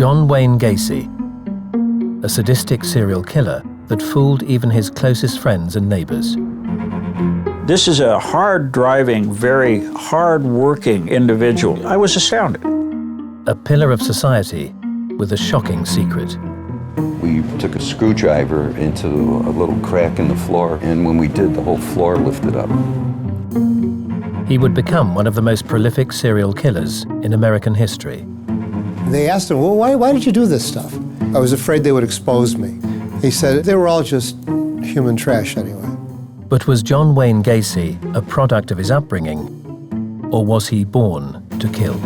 John Wayne Gacy, a sadistic serial killer that fooled even his closest friends and neighbors. This is a hard-driving, very hard-working individual. I was astounded. A pillar of society with a shocking secret. We took a screwdriver into a little crack in the floor, and when we did, the whole floor lifted up. He would become one of the most prolific serial killers in American history. They asked him, well, why did you do this stuff? I was afraid they would expose me. He said they were all just human trash anyway. But was John Wayne Gacy a product of his upbringing, or was he born to kill?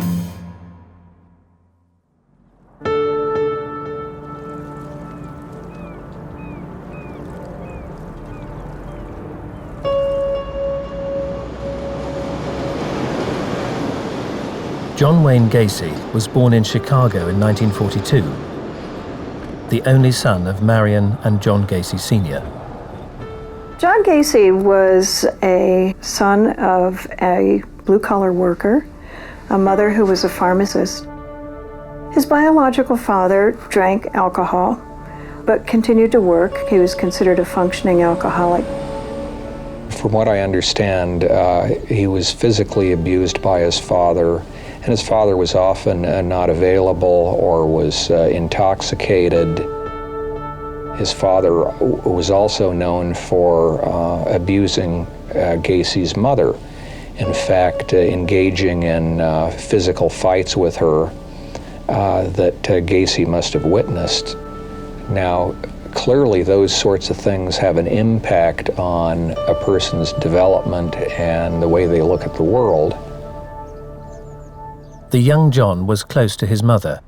John Wayne Gacy was born in Chicago in 1942, the only son of Marion and John Gacy Sr. John Gacy was a son of a blue-collar worker, a mother who was a pharmacist. His biological father drank alcohol, but continued to work. He was considered a functioning alcoholic. From what I understand, he was physically abused by his father, and his father was often not available or was intoxicated. His father was also known for abusing Gacy's mother. In fact, engaging in physical fights with her that Gacy must have witnessed. Now, clearly those sorts of things have an impact on a person's development and the way they look at the world. The young John was close to his mother,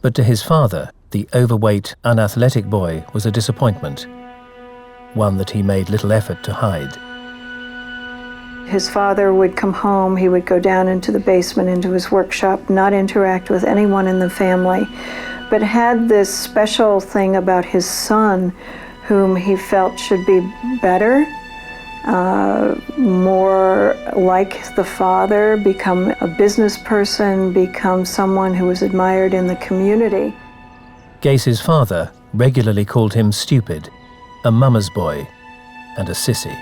but to his father, the overweight, unathletic boy was a disappointment, one that he made little effort to hide. His father would come home, he would go down into the basement, into his workshop, not interact with anyone in the family, but had this special thing about his son, whom he felt should be better, more like the father, become a business person, become someone who was admired in the community. Gacy's father regularly called him stupid, a mama's boy, and a sissy.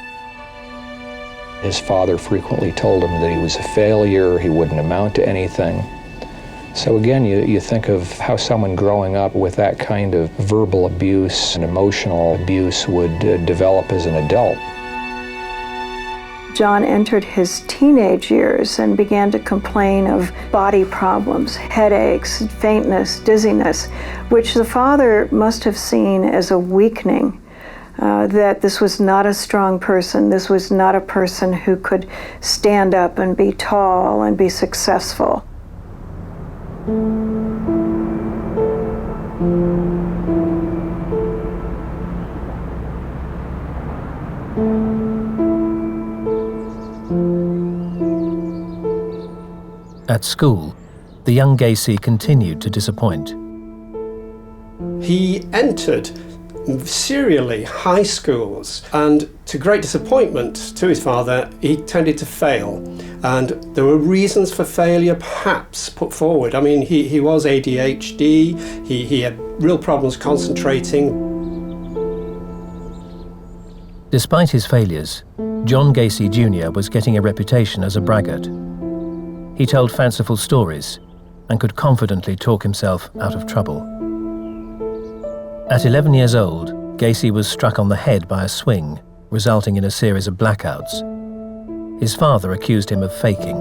His father frequently told him that he was a failure, he wouldn't amount to anything. So again, you think of how someone growing up with that kind of verbal abuse and emotional abuse would develop as an adult. John entered his teenage years and began to complain of body problems, headaches, faintness, dizziness, which the father must have seen as a weakening, that this was not a strong person, this was not a person who could stand up and be tall and be successful. At school, the young Gacy continued to disappoint. He entered serially high schools, and to great disappointment to his father, he tended to fail. And there were reasons for failure perhaps put forward. I mean, he was ADHD, he had real problems concentrating. Despite his failures, John Gacy Jr. was getting a reputation as a braggart. He told fanciful stories and could confidently talk himself out of trouble. At 11 years old, Gacy was struck on the head by a swing, resulting in a series of blackouts. His father accused him of faking.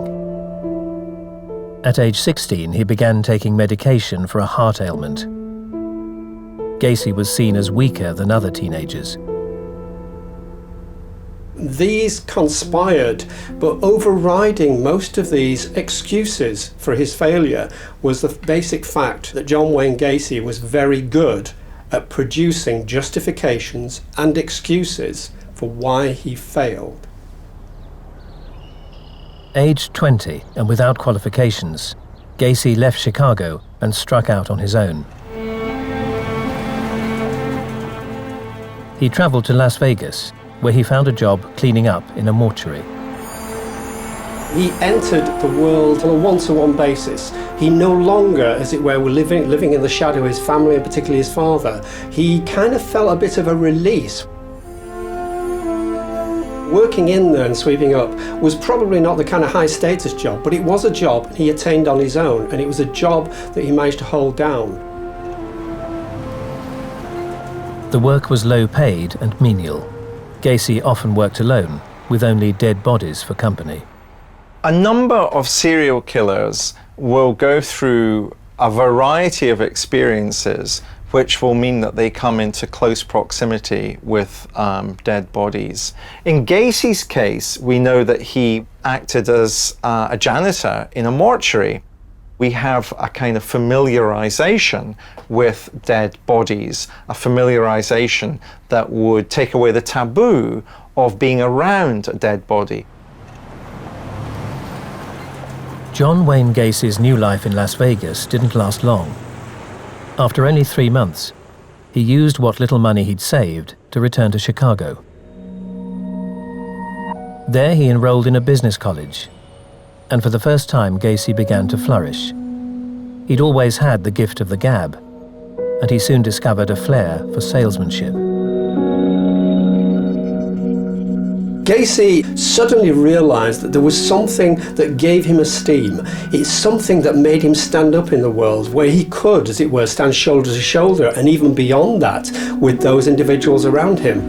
At age 16, he began taking medication for a heart ailment. Gacy was seen as weaker than other teenagers. These conspired, but overriding most of these excuses for his failure was the basic fact that John Wayne Gacy was very good at producing justifications and excuses for why he failed. Aged 20 and without qualifications, Gacy left Chicago and struck out on his own. He traveled to Las Vegas, where he found a job cleaning up in a mortuary. He entered the world on a one-to-one basis. He no longer, as it were, was living in the shadow of his family, and particularly his father. He kind of felt a bit of a release. Working in there and sweeping up was probably not the kind of high-status job, but it was a job he attained on his own, and it was a job that he managed to hold down. The work was low-paid and menial. Gacy often worked alone, with only dead bodies for company. A number of serial killers will go through a variety of experiences which will mean that they come into close proximity with dead bodies. In Gacy's case, we know that he acted as a janitor in a mortuary. We have a kind of familiarization with dead bodies, a familiarization that would take away the taboo of being around a dead body. John Wayne Gacy's new life in Las Vegas didn't last long. After only 3 months, he used what little money he'd saved to return to Chicago. There he enrolled in a business college, and for the first time Gacy began to flourish. He'd always had the gift of the gab, and he soon discovered a flair for salesmanship. Gacy suddenly realised that there was something that gave him esteem. It's something that made him stand up in the world, where he could, as it were, stand shoulder to shoulder, and even beyond that, with those individuals around him.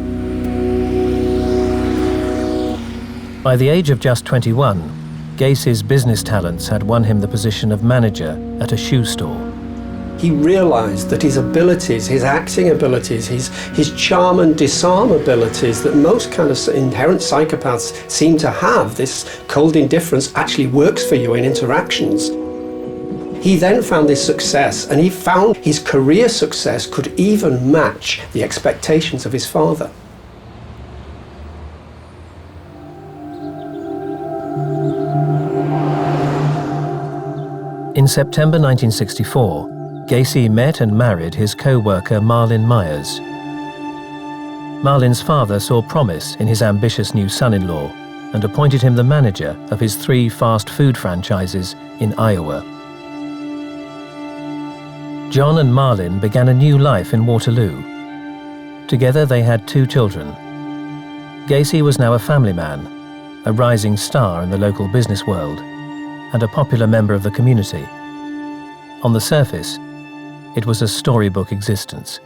By the age of just 21, Gacy's business talents had won him the position of manager at a shoe store. He realised that his abilities, his acting abilities, his charm and disarm abilities that most kind of inherent psychopaths seem to have, this cold indifference, actually works for you in interactions. He then found his success, and he found his career success could even match the expectations of his father. In September 1964, Gacy met and married his co-worker Marlin Myers. Marlin's father saw promise in his ambitious new son-in-law and appointed him the manager of his 3 fast food franchises in Iowa. John and Marlin began a new life in Waterloo. Together they had 2 children. Gacy was now a family man, a rising star in the local business world, and a popular member of the community. On the surface, it was a storybook existence.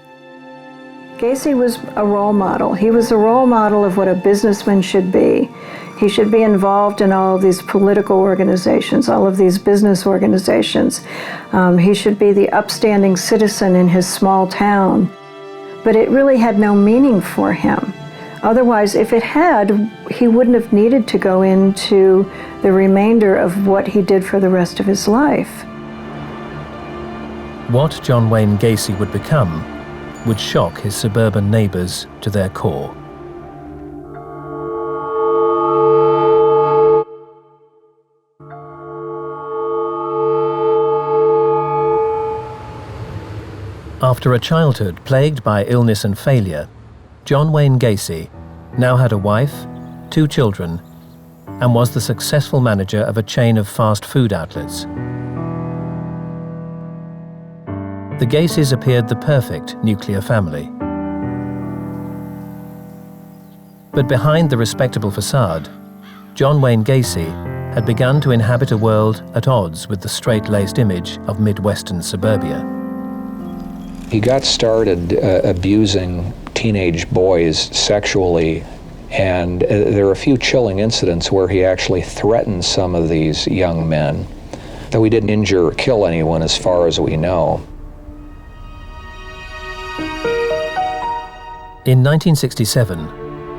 Gacy was a role model. He was a role model of what a businessman should be. He should be involved in all of these political organizations, all of these business organizations. He should be the upstanding citizen in his small town. But it really had no meaning for him. Otherwise, if it had, he wouldn't have needed to go into the remainder of what he did for the rest of his life. What John Wayne Gacy would become would shock his suburban neighbors to their core. After a childhood plagued by illness and failure, John Wayne Gacy now had a wife, 2 children, and was the successful manager of a chain of fast food outlets. The Gacys appeared the perfect nuclear family. But behind the respectable facade, John Wayne Gacy had begun to inhabit a world at odds with the straight-laced image of Midwestern suburbia. He got started abusing teenage boys sexually, and there are a few chilling incidents where he actually threatened some of these young men, though he didn't injure or kill anyone as far as we know. In 1967,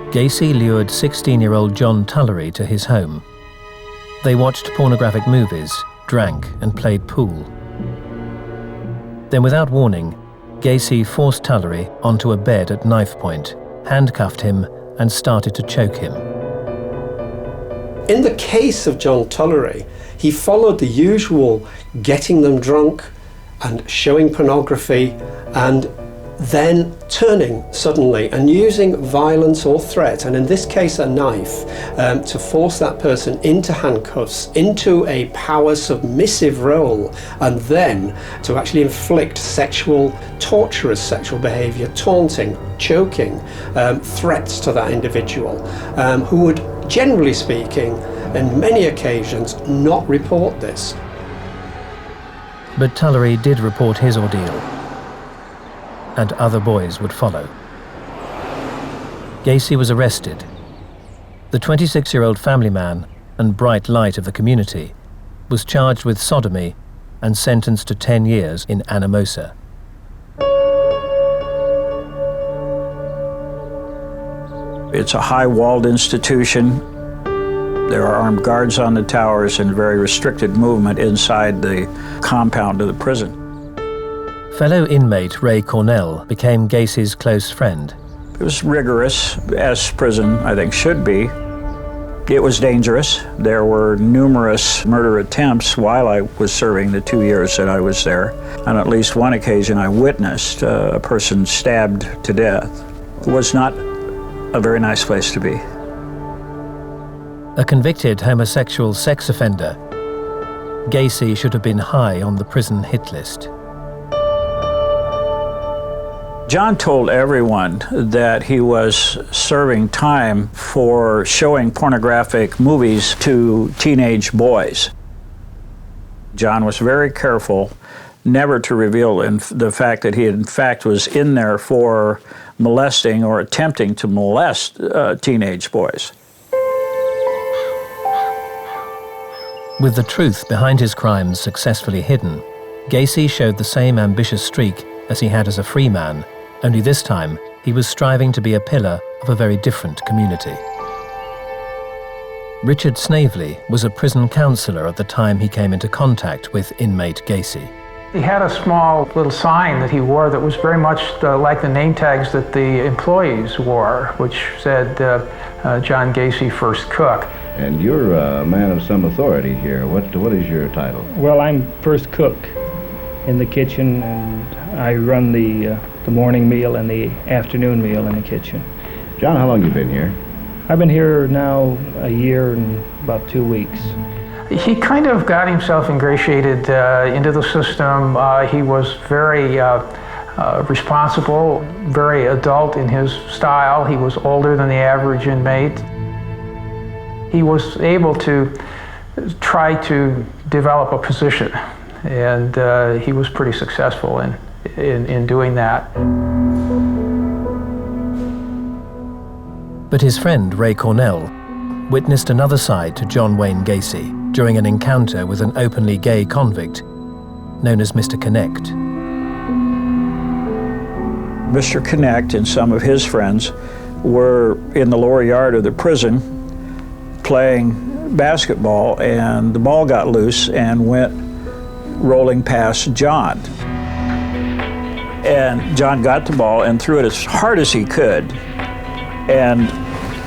Gacy lured 16-year-old John Tullery to his home. They watched pornographic movies, drank, and played pool. Then, without warning, Gacy forced Tullery onto a bed at knife point, handcuffed him, and started to choke him. In the case of John Tullery, he followed the usual getting them drunk and showing pornography and then turning suddenly and using violence or threat, and in this case a knife, to force that person into handcuffs, into a power submissive role, and then to actually inflict torturous sexual behaviour, taunting, choking, threats to that individual, who would, generally speaking, in many occasions, not report this. But Tullery did report his ordeal, and other boys would follow. Gacy was arrested. The 26-year-old family man and bright light of the community was charged with sodomy and sentenced to 10 years in Anamosa. It's a high-walled institution. There are armed guards on the towers and very restricted movement inside the compound of the prison. Fellow inmate Ray Cornell became Gacy's close friend. It was rigorous, as prison, I think, should be. It was dangerous. There were numerous murder attempts while I was serving the 2 years that I was there. On at least one occasion, I witnessed a person stabbed to death. It was not a very nice place to be. A convicted homosexual sex offender, Gacy should have been high on the prison hit list. John told everyone that he was serving time for showing pornographic movies to teenage boys. John was very careful never to reveal the fact that he in fact was in there for molesting or attempting to molest teenage boys. With the truth behind his crimes successfully hidden, Gacy showed the same ambitious streak as he had as a free man, only this time he was striving to be a pillar of a very different community. Richard Snavely was a prison counsellor at the time he came into contact with inmate Gacy. He had a small little sign that he wore that was very much like the name tags that the employees wore, which said John Gacy, First Cook. And you're a man of some authority here. What is your title? Well, I'm first cook in the kitchen, and I run the morning meal and the afternoon meal in the kitchen. John, how long have you been here? I've been here now a year and about 2 weeks. He kind of got himself ingratiated into the system. He was very responsible, very adult in his style. He was older than the average inmate. He was able to try to develop a position, and he was pretty successful in doing that. But his friend Ray Cornell witnessed another side to John Wayne Gacy during an encounter with an openly gay convict known as Mr. Connect. Mr. Connect and some of his friends were in the lower yard of the prison playing basketball, and the ball got loose and went rolling past John. And John got the ball and threw it as hard as he could. And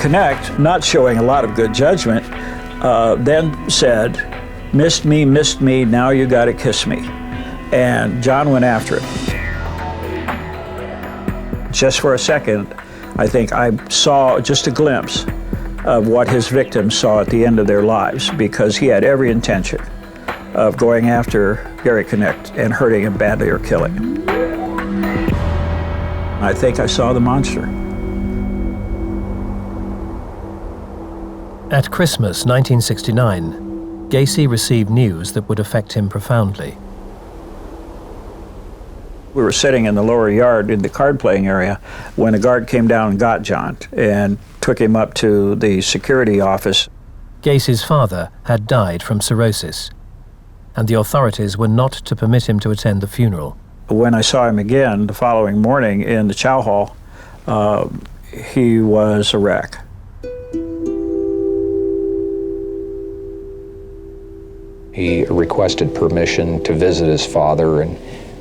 Connect, not showing a lot of good judgment, then said, missed me, now you gotta kiss me. And John went after it. Just for a second, I think I saw just a glimpse of what his victims saw at the end of their lives, because he had every intention of going after Gary Connect and hurting him badly or killing him. I think I saw the monster. At Christmas 1969, Gacy received news that would affect him profoundly. We were sitting in the lower yard in the card playing area when a guard came down and got John and took him up to the security office. Gacy's father had died from cirrhosis, and the authorities were not to permit him to attend the funeral. When I saw him again the following morning in the chow hall, he was a wreck. He requested permission to visit his father and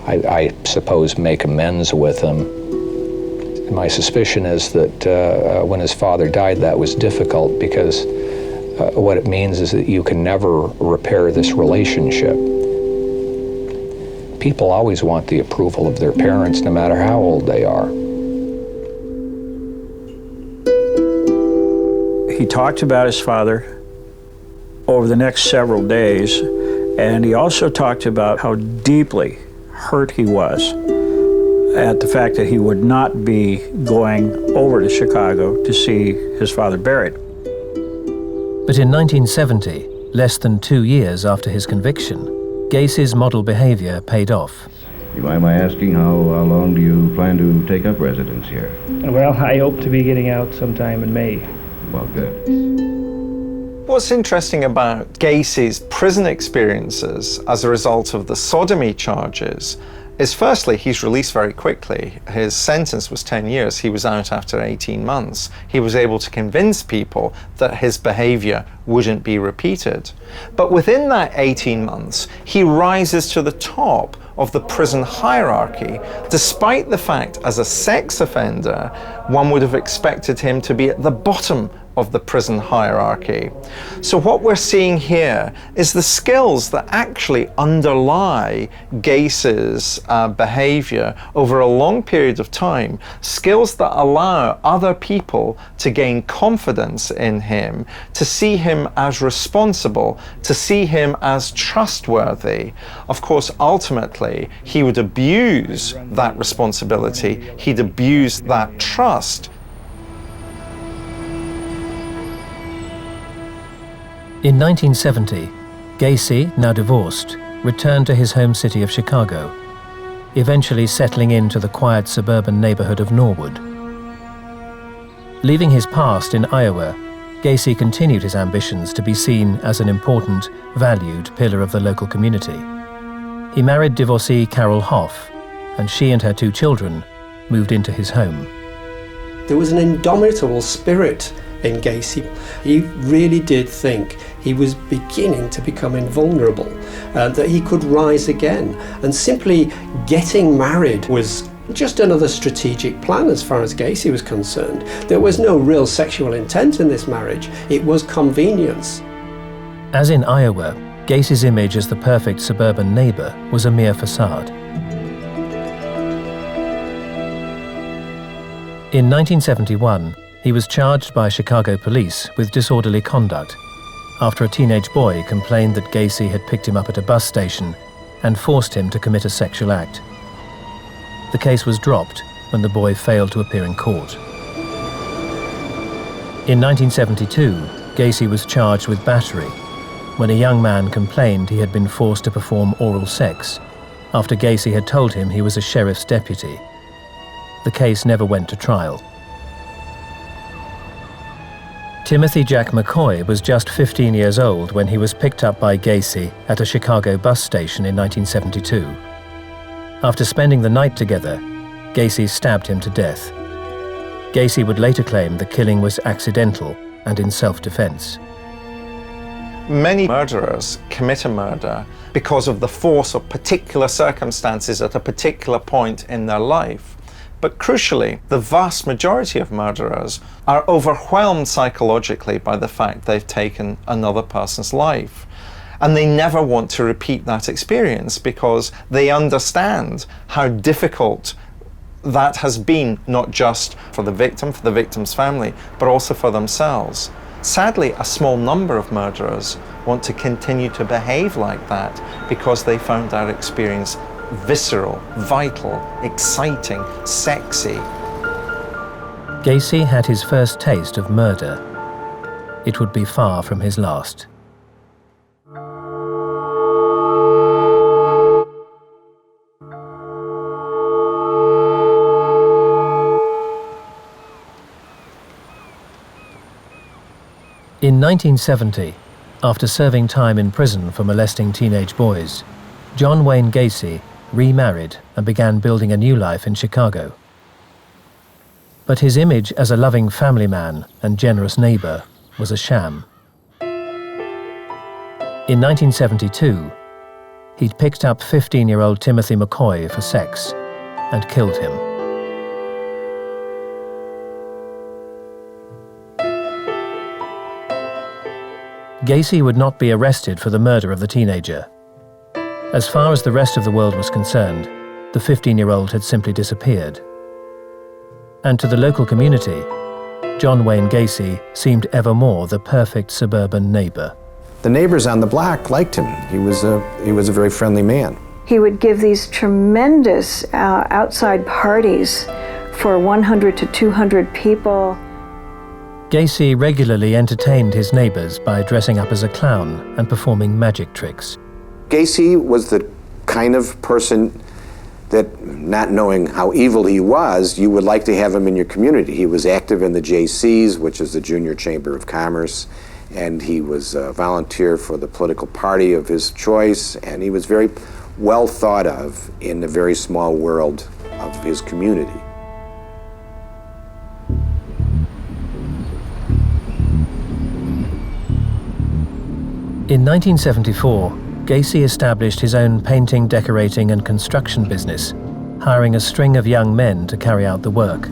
I suppose make amends with him. My suspicion is that when his father died, that was difficult, because what it means is that you can never repair this relationship. People always want the approval of their parents, no matter how old they are. He talked about his father over the next several days, and he also talked about how deeply hurt he was at the fact that he would not be going over to Chicago to see his father buried. But in 1970, less than 2 years after his conviction, Gacy's model behavior paid off. You mind my asking how long do you plan to take up residence here? Well, I hope to be getting out sometime in May. Well, good. What's interesting about Gacy's prison experiences as a result of the sodomy charges is, firstly, he's released very quickly. His sentence was 10 years. He was out after 18 months. He was able to convince people that his behavior wouldn't be repeated. But within that 18 months, he rises to the top of the prison hierarchy, despite the fact, as a sex offender, one would have expected him to be at the bottom of the prison hierarchy. So what we're seeing here is the skills that actually underlie Gacy's behavior over a long period of time, skills that allow other people to gain confidence in him, to see him as responsible, to see him as trustworthy. Of course, ultimately, he would abuse that responsibility, he'd abuse that trust. In 1970, Gacy, now divorced, returned to his home city of Chicago, eventually settling into the quiet suburban neighborhood of Norwood. Leaving his past in Iowa, Gacy continued his ambitions to be seen as an important, valued pillar of the local community. He married divorcee Carol Hoff, and she and her 2 children moved into his home. There was an indomitable spirit in Gacy. He really did think he was beginning to become invulnerable, that he could rise again, and simply getting married was just another strategic plan as far as Gacy was concerned. There was no real sexual intent in this marriage, it was convenience. As in Iowa, Gacy's image as the perfect suburban neighbor was a mere facade. In 1971, he was charged by Chicago police with disorderly conduct after a teenage boy complained that Gacy had picked him up at a bus station and forced him to commit a sexual act. The case was dropped when the boy failed to appear in court. In 1972, Gacy was charged with battery when a young man complained he had been forced to perform oral sex after Gacy had told him he was a sheriff's deputy. The case never went to trial. Timothy Jack McCoy was just 15 years old when he was picked up by Gacy at a Chicago bus station in 1972. After spending the night together, Gacy stabbed him to death. Gacy would later claim the killing was accidental and in self-defense. Many murderers commit a murder because of the force of particular circumstances at a particular point in their life. But crucially, the vast majority of murderers are overwhelmed psychologically by the fact they've taken another person's life. And they never want to repeat that experience because they understand how difficult that has been, not just for the victim's family, but also for themselves. Sadly, a small number of murderers want to continue to behave like that because they found that experience visceral, vital, exciting, sexy. Gacy had his first taste of murder. It would be far from his last. In 1970, after serving time in prison for molesting teenage boys, John Wayne Gacy remarried and began building a new life in Chicago. But his image as a loving family man and generous neighbor was a sham. In 1972, he'd picked up 15-year-old Timothy McCoy for sex and killed him. Gacy would not be arrested for the murder of the teenager. As far as the rest of the world was concerned, the 15-year-old had simply disappeared. And to the local community, John Wayne Gacy seemed ever more the perfect suburban neighbor. The neighbors on the block liked him. He was a very friendly man. He would give these tremendous outside parties for 100 to 200 people. Gacy regularly entertained his neighbors by dressing up as a clown and performing magic tricks. Gacy was the kind of person that, not knowing how evil he was, you would like to have him in your community. He was active in the JCs, which is the Junior Chamber of Commerce, and he was a volunteer for the political party of his choice, and he was very well thought of in the very small world of his community. In 1974, Gacy established his own painting, decorating and construction business, hiring a string of young men to carry out the work.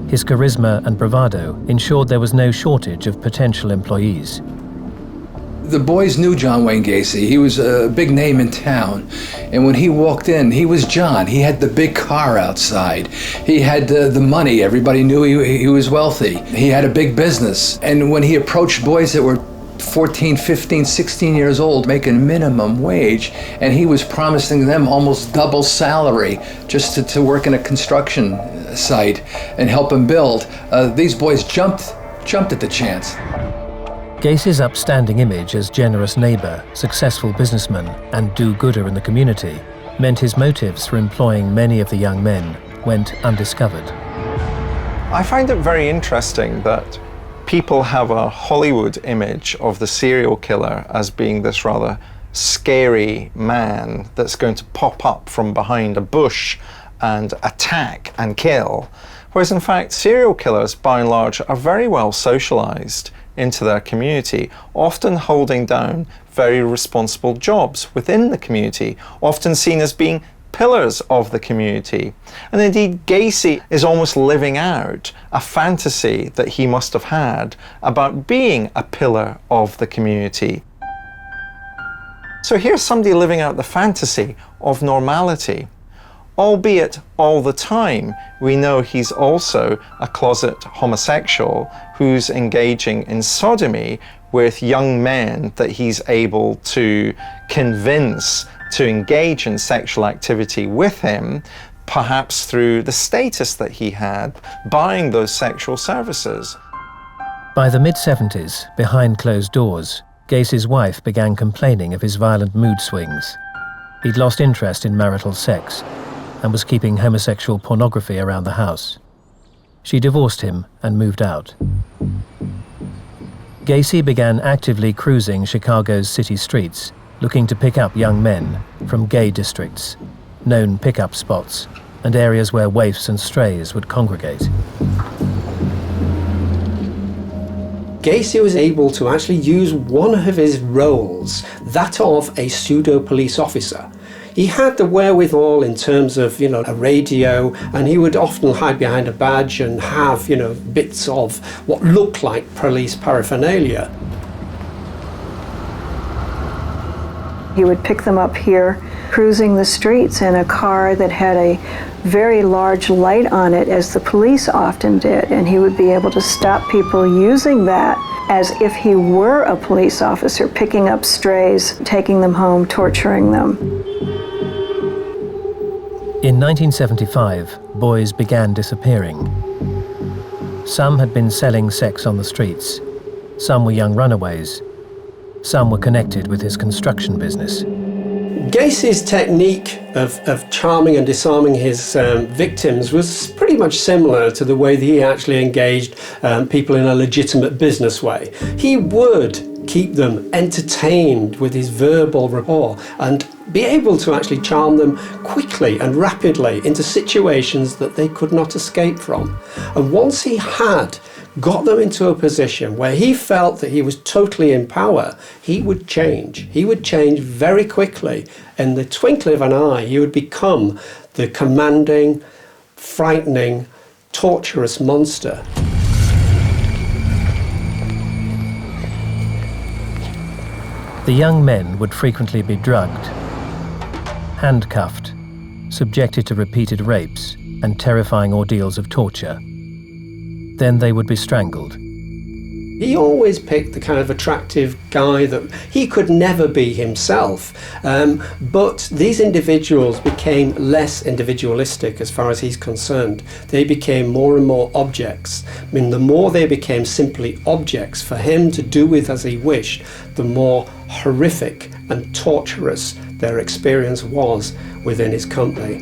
His charisma and bravado ensured there was no shortage of potential employees. The boys knew John Wayne Gacy. He was a big name in town. And when he walked in, he was John. He had the big car outside. He had the money. Everybody knew he was wealthy. He had a big business. And when he approached boys that were 14, 15, 16 years old, making minimum wage, and he was promising them almost double salary just to work in a construction site and help him build. These boys jumped at the chance. Gacy's upstanding image as generous neighbor, successful businessman, and do-gooder in the community meant his motives for employing many of the young men went undiscovered. I find it very interesting that people have a Hollywood image of the serial killer as being this rather scary man that's going to pop up from behind a bush and attack and kill, whereas in fact serial killers by and large are very well socialized into their community, often holding down very responsible jobs within the community, often seen as being pillars of the community. And indeed, Gacy is almost living out a fantasy that he must have had about being a pillar of the community. So here's somebody living out the fantasy of normality. Albeit all the time, we know he's also a closet homosexual who's engaging in sodomy with young men that he's able to convince to engage in sexual activity with him, perhaps through the status that he had buying those sexual services. By the mid-70s, behind closed doors, Gacy's wife began complaining of his violent mood swings. He'd lost interest in marital sex and was keeping homosexual pornography around the house. She divorced him and moved out. Gacy began actively cruising Chicago's city streets, looking to pick up young men from gay districts, known pickup spots, and areas where waifs and strays would congregate. Gacy was able to actually use one of his roles, that of a pseudo-police officer. He had the wherewithal in terms of, a radio, and he would often hide behind a badge and have, bits of what looked like police paraphernalia. He would pick them up here, cruising the streets in a car that had a very large light on it, as the police often did, and he would be able to stop people using that as if he were a police officer, picking up strays, taking them home, torturing them. In 1975, boys began disappearing. Some had been selling sex on the streets, some were young runaways, some were connected with his construction business. Gacy's technique of charming and disarming his victims was pretty much similar to the way that he actually engaged people in a legitimate business way. He would keep them entertained with his verbal rapport and be able to actually charm them quickly and rapidly into situations that they could not escape from. And once he had got them into a position where he felt that he was totally in power, he would change. He would change very quickly. In the twinkling of an eye, he would become the commanding, frightening, torturous monster. The young men would frequently be drugged, handcuffed, subjected to repeated rapes and terrifying ordeals of torture. Then they would be strangled. He always picked the kind of attractive guy that he could never be himself. But these individuals became less individualistic as far as he's concerned. They became more and more objects. I mean, the more they became simply objects for him to do with as he wished, the more horrific and torturous their experience was within his company.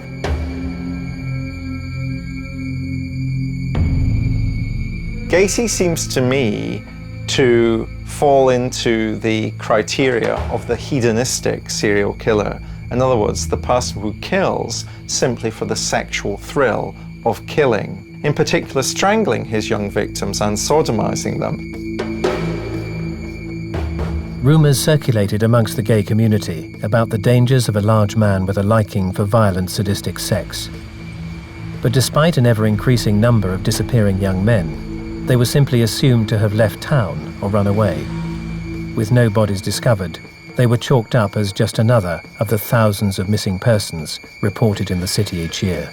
Gacy seems to me to fall into the criteria of the hedonistic serial killer. In other words, the person who kills simply for the sexual thrill of killing, in particular strangling his young victims and sodomizing them. Rumours circulated amongst the gay community about the dangers of a large man with a liking for violent, sadistic sex. But despite an ever-increasing number of disappearing young men, they were simply assumed to have left town or run away. With no bodies discovered, they were chalked up as just another of the thousands of missing persons reported in the city each year.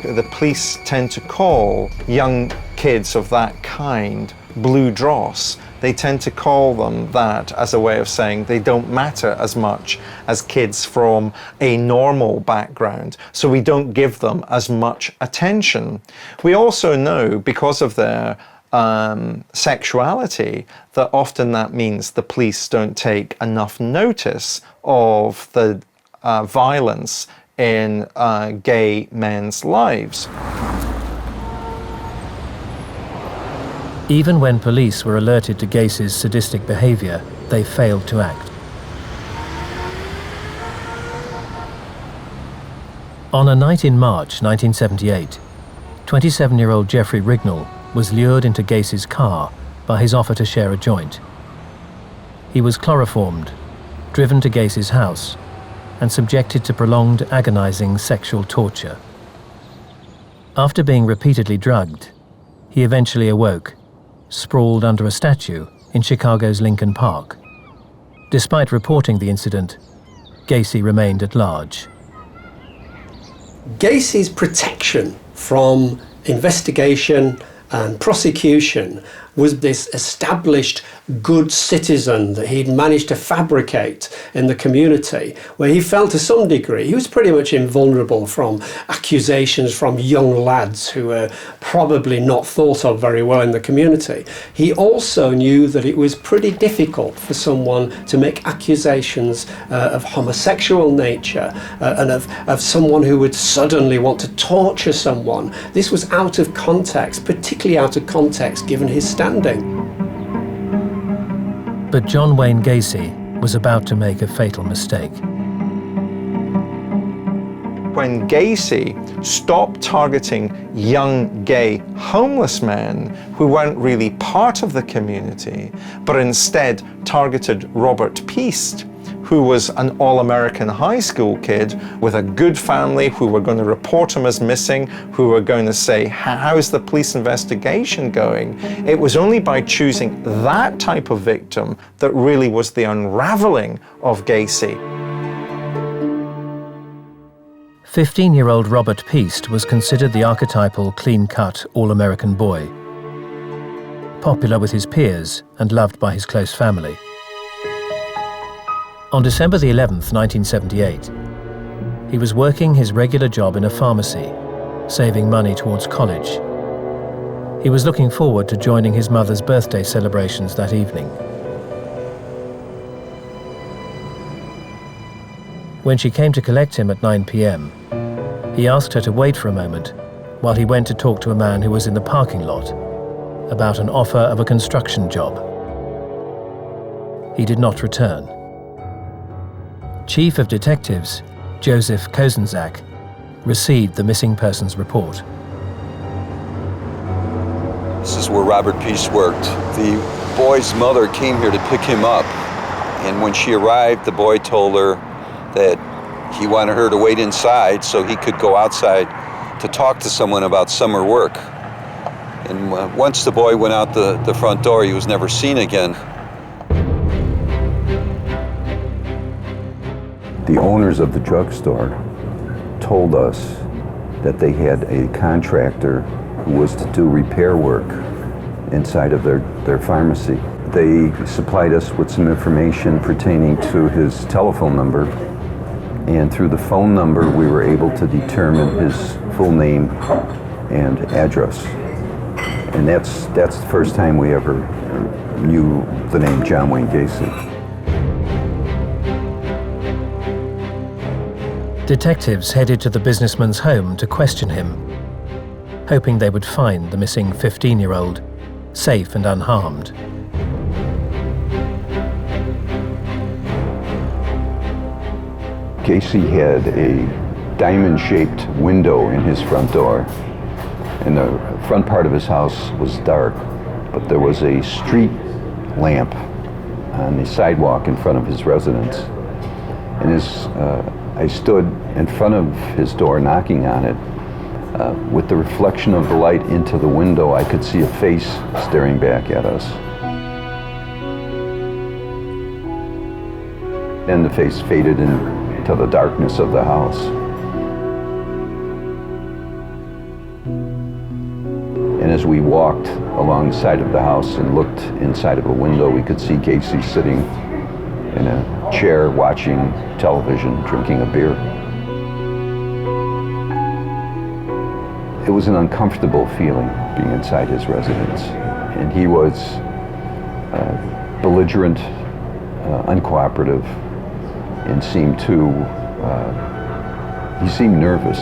The police tend to call young kids of that kind blue dross. They tend to call them that as a way of saying they don't matter as much as kids from a normal background, so we don't give them as much attention. We also know, because of their sexuality, that often that means the police don't take enough notice of the violence in gay men's lives. Even when police were alerted to Gacy's sadistic behaviour, they failed to act. On a night in March 1978, 27-year-old Jeffrey Rignall was lured into Gacy's car by his offer to share a joint. He was chloroformed, driven to Gacy's house, and subjected to prolonged, agonising sexual torture. After being repeatedly drugged, he eventually awoke, sprawled under a statue in Chicago's Lincoln Park. Despite reporting the incident, Gacy remained at large. Gacy's protection from investigation and prosecution was this established good citizen that he'd managed to fabricate in the community, where he felt to some degree he was pretty much invulnerable from accusations from young lads who were probably not thought of very well in the community. He also knew that it was pretty difficult for someone to make accusations of homosexual nature and of someone who would suddenly want to torture someone. This was out of context, particularly out of context given his standing. But John Wayne Gacy was about to make a fatal mistake. When Gacy stopped targeting young gay homeless men who weren't really part of the community, but instead targeted Robert Peast, who was an all-American high school kid with a good family, who were going to report him as missing, who were going to say, how's the police investigation going? It was only by choosing that type of victim that really was the unraveling of Gacy. 15-year-old Robert Peast was considered the archetypal clean-cut all-American boy, popular with his peers and loved by his close family. On December the 11th, 1978, he was working his regular job in a pharmacy, saving money towards college. He was looking forward to joining his mother's birthday celebrations that evening. When she came to collect him at 9 p.m, he asked her to wait for a moment while he went to talk to a man who was in the parking lot about an offer of a construction job. He did not return. Chief of Detectives Joseph Kozenzak received the missing persons report. This is where Robert Peast worked. The boy's mother came here to pick him up, and when she arrived, the boy told her that he wanted her to wait inside so he could go outside to talk to someone about summer work. And once the boy went out the front door, he was never seen again. The owners of the drugstore told us that they had a contractor who was to do repair work inside of their pharmacy. They supplied us with some information pertaining to his telephone number, and through the phone number we were able to determine his full name and address. And that's the first time we ever knew the name John Wayne Gacy. Detectives headed to the businessman's home to question him, hoping they would find the missing 15-year-old safe and unharmed. Gacy had a diamond-shaped window in his front door, and the front part of his house was dark, but there was a street lamp on the sidewalk in front of his residence. And I stood in front of his door knocking on it. With the reflection of the light into the window, I could see a face staring back at us. Then the face faded into the darkness of the house. And as we walked along the side of the house and looked inside of a window, we could see Gacy sitting in a chair watching television, drinking a beer. It was an uncomfortable feeling being inside his residence. And he was belligerent, uncooperative, and seemed nervous.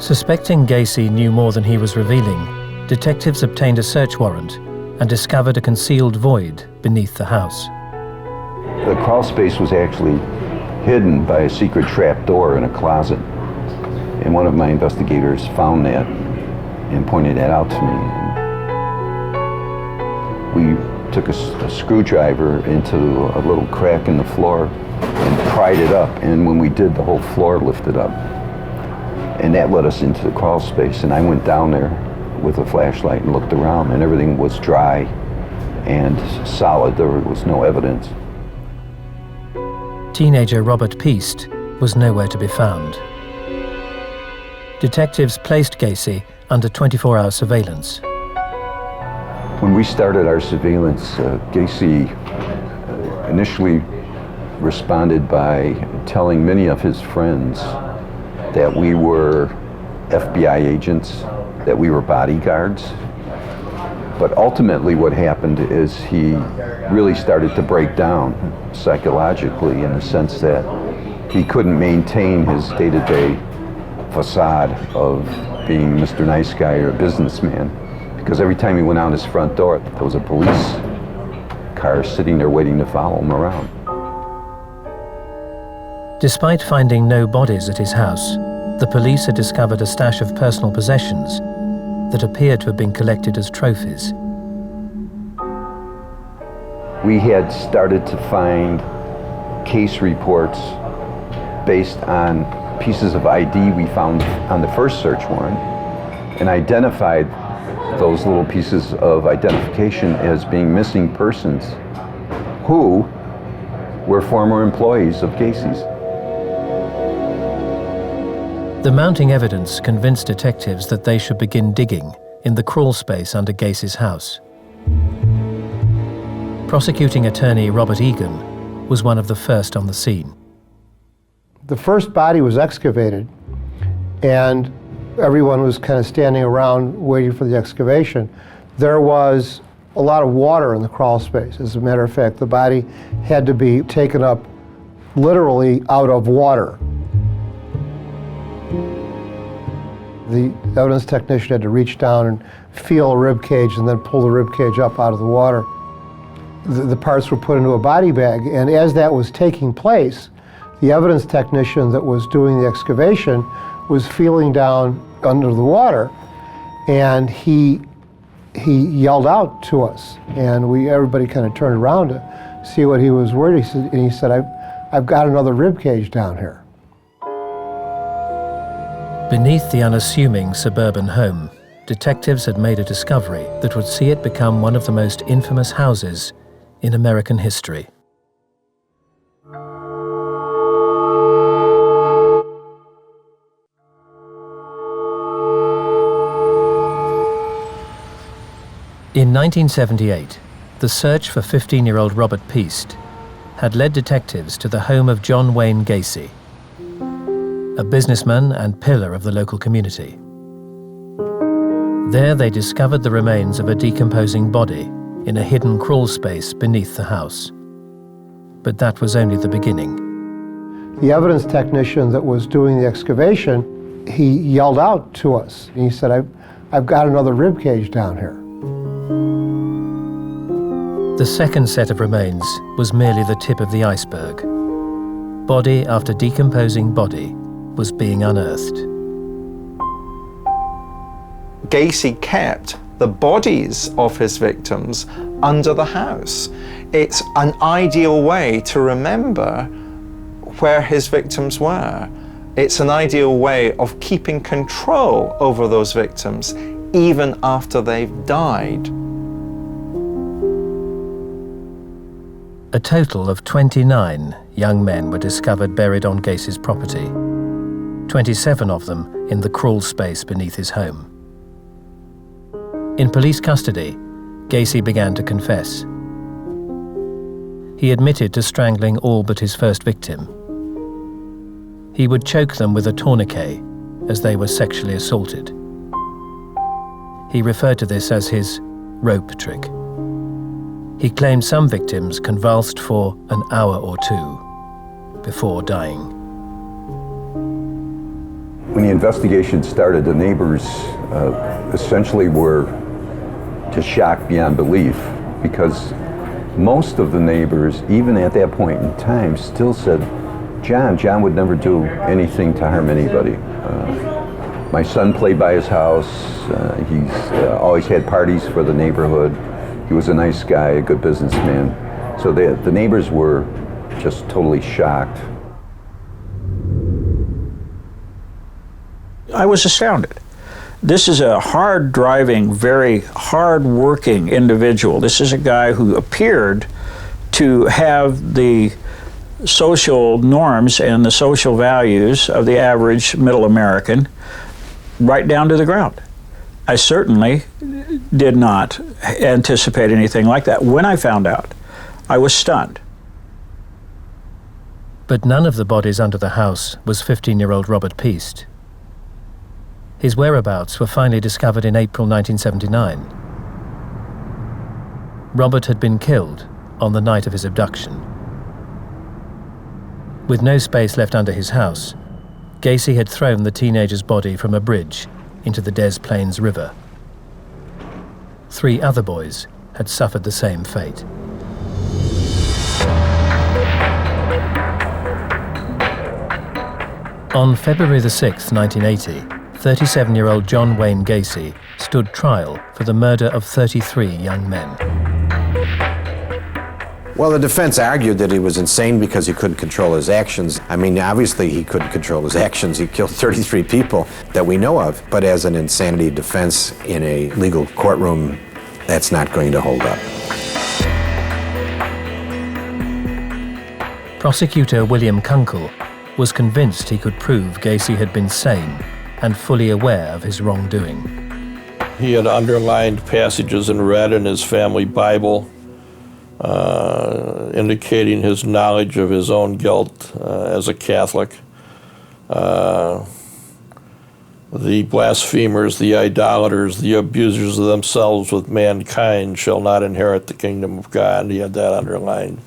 Suspecting Gacy knew more than he was revealing, detectives obtained a search warrant and discovered a concealed void beneath the house. The crawl space was actually hidden by a secret trap door in a closet. And one of my investigators found that and pointed that out to me. We took a screwdriver into a little crack in the floor and pried it up. And when we did, the whole floor lifted up. And that led us into the crawl space. And I went down there with a flashlight and looked around, and everything was dry and solid. There was no evidence. Teenager Robert Peast was nowhere to be found. Detectives placed Gacy under 24-hour surveillance. When we started our surveillance, Gacy initially responded by telling many of his friends that we were FBI agents, that we were bodyguards. But ultimately what happened is he really started to break down psychologically, in the sense that he couldn't maintain his day-to-day facade of being Mr. Nice Guy or a businessman, because every time he went out his front door, there was a police car sitting there waiting to follow him around. Despite finding no bodies at his house, the police had discovered a stash of personal possessions that appeared to have been collected as trophies. We had started to find case reports based on pieces of ID we found on the first search warrant, and identified those little pieces of identification as being missing persons who were former employees of Gacy's. The mounting evidence convinced detectives that they should begin digging in the crawl space under Gacy's house. Prosecuting attorney Robert Egan was one of the first on the scene. The first body was excavated, and everyone was kind of standing around waiting for the excavation. There was a lot of water in the crawl space. As a matter of fact, the body had to be taken up literally out of water. The evidence technician had to reach down and feel a rib cage and then pull the rib cage up out of the water. The parts were put into a body bag, and as that was taking place, the evidence technician that was doing the excavation was feeling down under the water, and he yelled out to us, and everybody kind of turned around to see what he was worried. He said, I've got another rib cage down here. Beneath the unassuming suburban home, detectives had made a discovery that would see it become one of the most infamous houses in American history. In 1978, the search for 15-year-old Robert Piest had led detectives to the home of John Wayne Gacy, a businessman and pillar of the local community. There they discovered the remains of a decomposing body in a hidden crawl space beneath the house. But that was only the beginning. The evidence technician that was doing the excavation, he yelled out to us. He said, I've got another rib cage down here. The second set of remains was merely the tip of the iceberg. Body after decomposing body was being unearthed. Gacy kept the bodies of his victims under the house. It's an ideal way to remember where his victims were. It's an ideal way of keeping control over those victims even after they've died. A total of 29 young men were discovered buried on Gacy's property, 27 of them in the crawl space beneath his home. In police custody, Gacy began to confess. He admitted to strangling all but his first victim. He would choke them with a tourniquet as they were sexually assaulted. He referred to this as his rope trick. He claimed some victims convulsed for an hour or two before dying. When the investigation started, the neighbors essentially were just shocked beyond belief, because most of the neighbors, even at that point in time, still said, John would never do anything to harm anybody. My son played by his house. He's always had parties for the neighborhood. He was a nice guy, a good businessman. So the neighbors were just totally shocked. I was astounded. This is a hard-driving, very hard-working individual. This is a guy who appeared to have the social norms and the social values of the average middle American right down to the ground. I certainly did not anticipate anything like that. When I found out, I was stunned. But none of the bodies under the house was 15-year-old Robert Piest. His whereabouts were finally discovered in April 1979. Robert had been killed on the night of his abduction. With no space left under his house, Gacy had thrown the teenager's body from a bridge into the Des Plaines River. 3 other boys had suffered the same fate. On February the 6th, 1980, 37-year-old John Wayne Gacy stood trial for the murder of 33 young men. Well, the defense argued that he was insane because he couldn't control his actions. I mean, obviously he couldn't control his actions. He killed 33 people that we know of. But as an insanity defense in a legal courtroom, that's not going to hold up. Prosecutor William Kunkel was convinced he could prove Gacy had been sane and fully aware of his wrongdoing. He had underlined passages and read in his family Bible indicating his knowledge of his own guilt as a Catholic. The blasphemers, the idolaters, the abusers of themselves with mankind shall not inherit the kingdom of God. He had that underlined.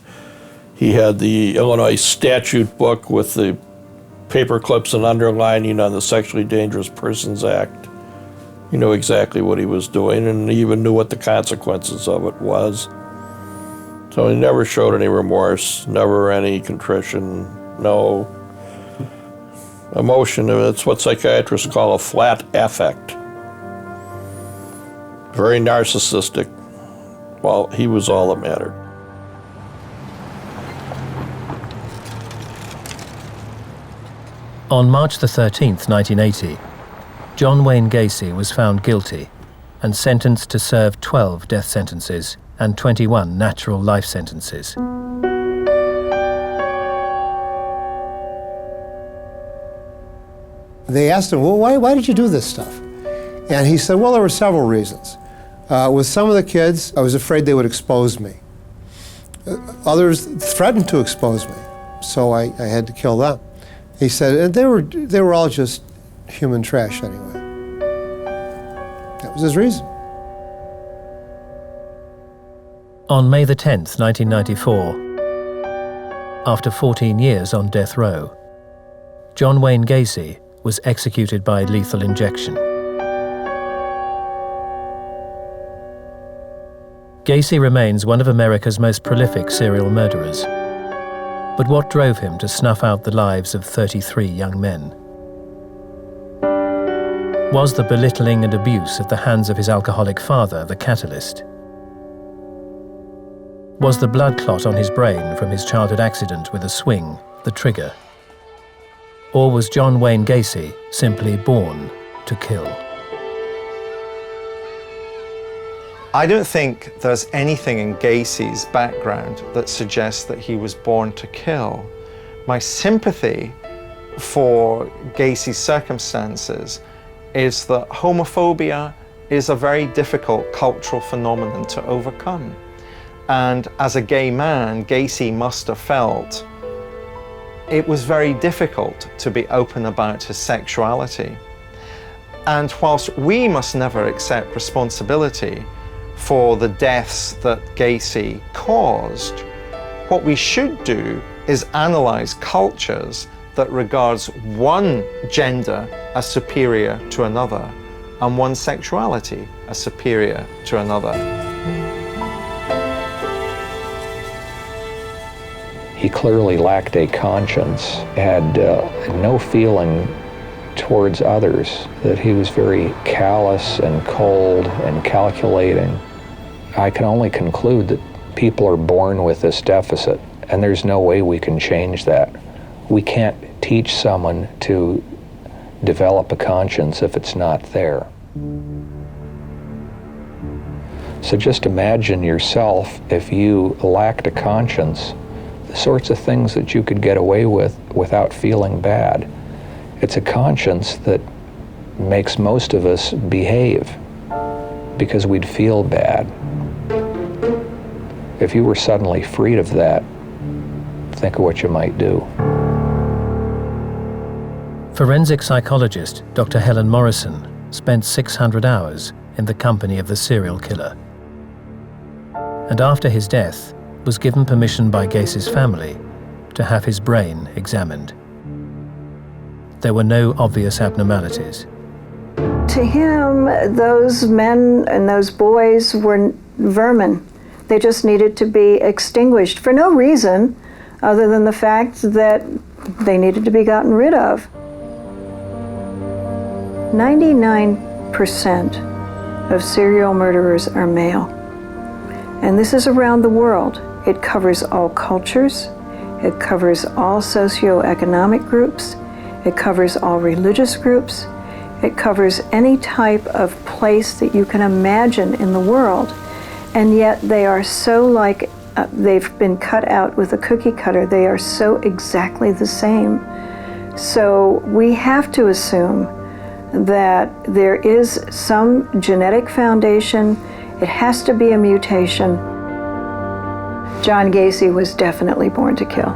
He had the Illinois statute book with the paper clips and underlining on the Sexually Dangerous Persons Act. He knew exactly what he was doing, and he even knew what the consequences of it was. So he never showed any remorse, never any contrition, no emotion. It's what psychiatrists call a flat affect. Very narcissistic. Well, he was all that mattered. On March the 13th, 1980, John Wayne Gacy was found guilty and sentenced to serve 12 death sentences and 21 natural life sentences. They asked him, well, why did you do this stuff? And he said, well, there were several reasons. With some of the kids, I was afraid they would expose me. Others threatened to expose me, so I had to kill them. He said, and they were all just human trash anyway. That was his reason. On May the 10th, 1994, after 14 years on death row, John Wayne Gacy was executed by lethal injection. Gacy remains one of America's most prolific serial murderers. But what drove him to snuff out the lives of 33 young men? Was the belittling and abuse at the hands of his alcoholic father the catalyst? Was the blood clot on his brain from his childhood accident with a swing the trigger? Or was John Wayne Gacy simply born to kill? I don't think there's anything in Gacy's background that suggests that he was born to kill. My sympathy for Gacy's circumstances is that homophobia is a very difficult cultural phenomenon to overcome. And as a gay man, Gacy must have felt it was very difficult to be open about his sexuality. And whilst we must never accept responsibility for the deaths that Gacy caused, what we should do is analyze cultures that regards one gender as superior to another and one sexuality as superior to another. He clearly lacked a conscience, had no feeling towards others, that he was very callous and cold and calculating. I can only conclude that people are born with this deficit, and there's no way we can change that. We can't teach someone to develop a conscience if it's not there. So just imagine yourself if you lacked a conscience, the sorts of things that you could get away with without feeling bad. It's a conscience that makes most of us behave because we'd feel bad. If you were suddenly freed of that, think of what you might do. Forensic psychologist Dr. Helen Morrison spent 600 hours in the company of the serial killer. And after his death, was given permission by Gacy's family to have his brain examined. There were no obvious abnormalities. To him, those men and those boys were vermin. They just needed to be extinguished for no reason other than the fact that they needed to be gotten rid of. 99% of serial murderers are male. And this is around the world. It covers all cultures. It covers all socioeconomic groups. It covers all religious groups. It covers any type of place that you can imagine in the world. And yet they are so like, they've been cut out with a cookie cutter. They are so exactly the same. So we have to assume that there is some genetic foundation. It has to be a mutation. John Gacy was definitely born to kill.